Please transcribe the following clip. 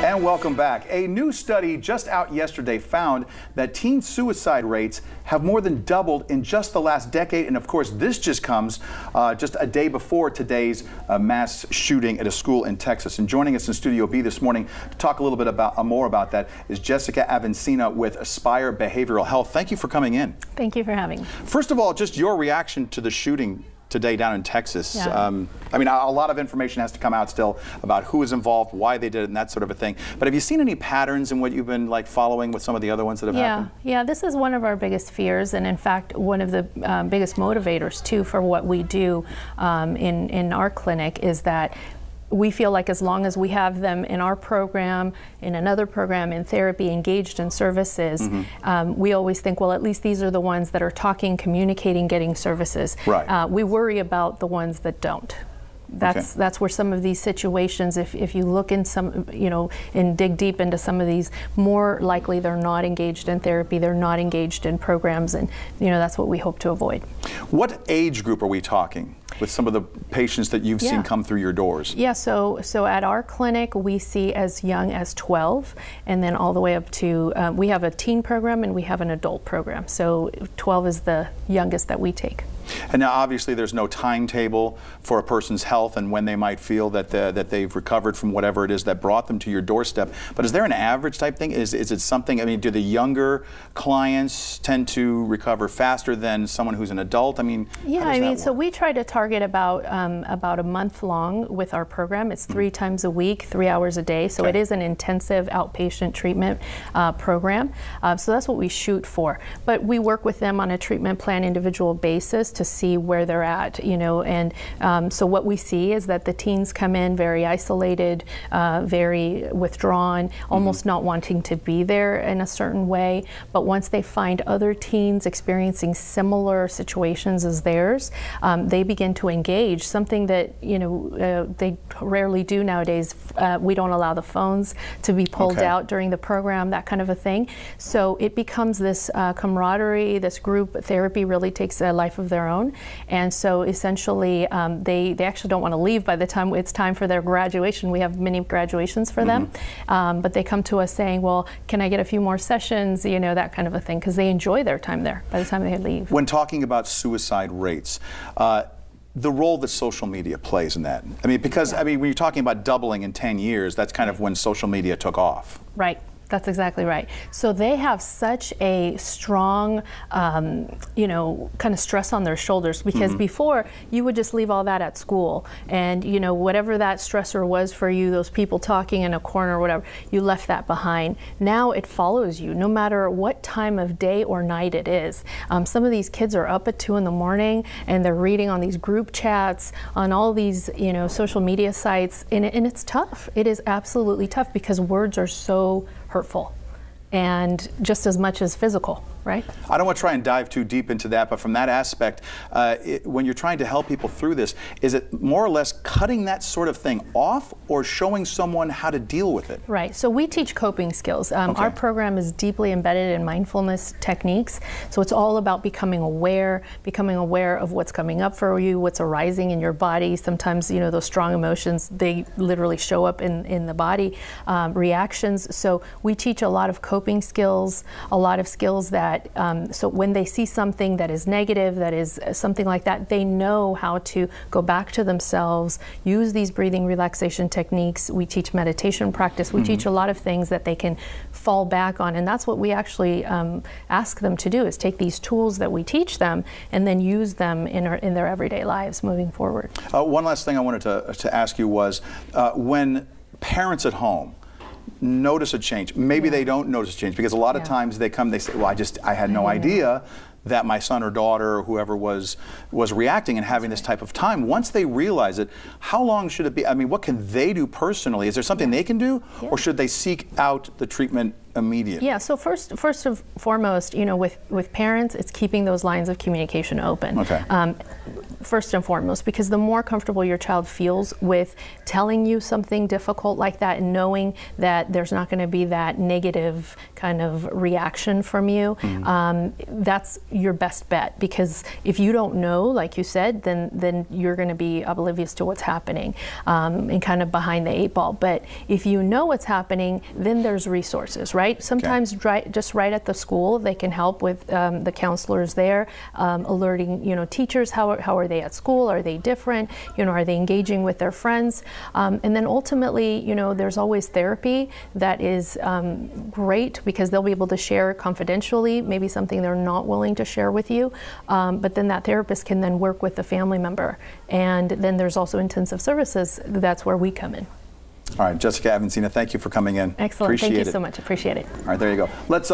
And welcome back. A new study just out yesterday found that teen suicide rates have more than doubled in just the last decade. And of course, this just comes just a day before today's mass shooting at a school in Texas. And joining us in Studio B this morning to talk a little bit about more about that is Yessica Avancena with Aspire Behavioral Health. Thank you for coming in. Thank you for having me. First of all, just your reaction to the shooting today down in Texas. Yeah. I mean, a lot of information has to come out still about who was involved, why they did it, and that sort of a thing. But have you seen any patterns in what you've been following with some of the other ones that have happened? Yeah, this is one of our biggest fears, and in fact, one of the biggest motivators too for what we do in our clinic is that we feel like as long as we have them in our program, in another program, in therapy, engaged in services, we always think, well, at least these are the ones that are talking, communicating, getting services. Right. We worry about the ones that don't. That's where some of these situations, if you look in some, and dig deep into some of these, more likely they're not engaged in therapy, they're not engaged in programs, and that's what we hope to avoid. What age group are we talking with some of the patients that you've seen come through your doors? Yeah, so at our clinic we see as young as 12, and then all the way up to, we have a teen program and we have an adult program. So 12 is the youngest that we take. And now obviously there's no timetable for a person's health and when they might feel that they've recovered from whatever it is that brought them to your doorstep. But is there an average type thing? Is it something, I mean, do the younger clients tend to recover faster than someone who's an adult? I mean, yeah, I mean, so we try to target about a month long with our program. It's 3 times a week, 3 hours a day. So it is an intensive outpatient treatment program. So that's what we shoot for. But we work with them on a treatment plan individual basis to see where they're at, and so what we see is that the teens come in very isolated, very withdrawn, almost not wanting to be there in a certain way, but once they find other teens experiencing similar situations as theirs, they begin to engage, something that they rarely do nowadays. We don't allow the phones to be pulled out during the program, that kind of a thing. So it becomes this camaraderie, this group therapy really takes a life of their own, and so essentially they actually don't want to leave by the time it's time for their graduation. We have many graduations for them, but they come to us saying, well, can I get a few more sessions, that kind of a thing, because they enjoy their time there by the time they leave. When talking about suicide rates, the role that social media plays in that, I mean, because I mean, when you're talking about doubling in 10 years, that's kind of when social media took off. Right. That's exactly right. So they have such a strong, kind of stress on their shoulders, because before you would just leave all that at school, and whatever that stressor was for you, those people talking in a corner or whatever, you left that behind. Now it follows you no matter what time of day or night it is. Some of these kids are up at 2 in the morning and they're reading on these group chats, on all these social media sites, and it's tough. It is absolutely tough because words are so hurtful, and just as much as physical, right? I don't want to try and dive too deep into that, but from that aspect, when you're trying to help people through this, is it more or less cutting that sort of thing off or showing someone how to deal with it? Right, so we teach coping skills. Our program is deeply embedded in mindfulness techniques, so it's all about becoming aware of what's coming up for you, what's arising in your body. Sometimes, those strong emotions, they literally show up in the body, reactions. So we teach a lot of coping skills, a lot of skills that so when they see something that is negative, that is something like that, they know how to go back to themselves, use these breathing relaxation techniques. We teach meditation practice. We teach a lot of things that they can fall back on, and that's what we actually ask them to do, is take these tools that we teach them and then use them in their everyday lives moving forward. One last thing I wanted to ask you was, when parents at home notice a change, maybe they don't notice a change, because a lot of times they come, they say, well, I had no idea that my son or daughter or whoever was reacting and having this type of time. Once they realize it, how long should it be? I mean, what can they do personally? Is there something they can do, or should they seek out the treatment immediately? Yeah, so first and foremost, with parents, it's keeping those lines of communication open. first and foremost, because the more comfortable your child feels with telling you something difficult like that and knowing that there's not going to be that negative kind of reaction from you, that's your best bet. Because if you don't know, like you said, then you're going to be oblivious to what's happening and kind of behind the 8 ball. But if you know what's happening, then there's resources, right? Sometimes just right at the school, they can help with the counselors there, alerting, you know, teachers, how are they at school? Are they different? You know, are they engaging with their friends? And then ultimately, you know, there's always therapy that is great, because they'll be able to share confidentially, maybe something they're not willing to share with you. But then that therapist can then work with the family member. And then there's also intensive services. That's where we come in. All right, Yessica Avancena, thank you for coming in. Excellent. Appreciate Thank you it. so much. Appreciate it. All right, there you go. Let's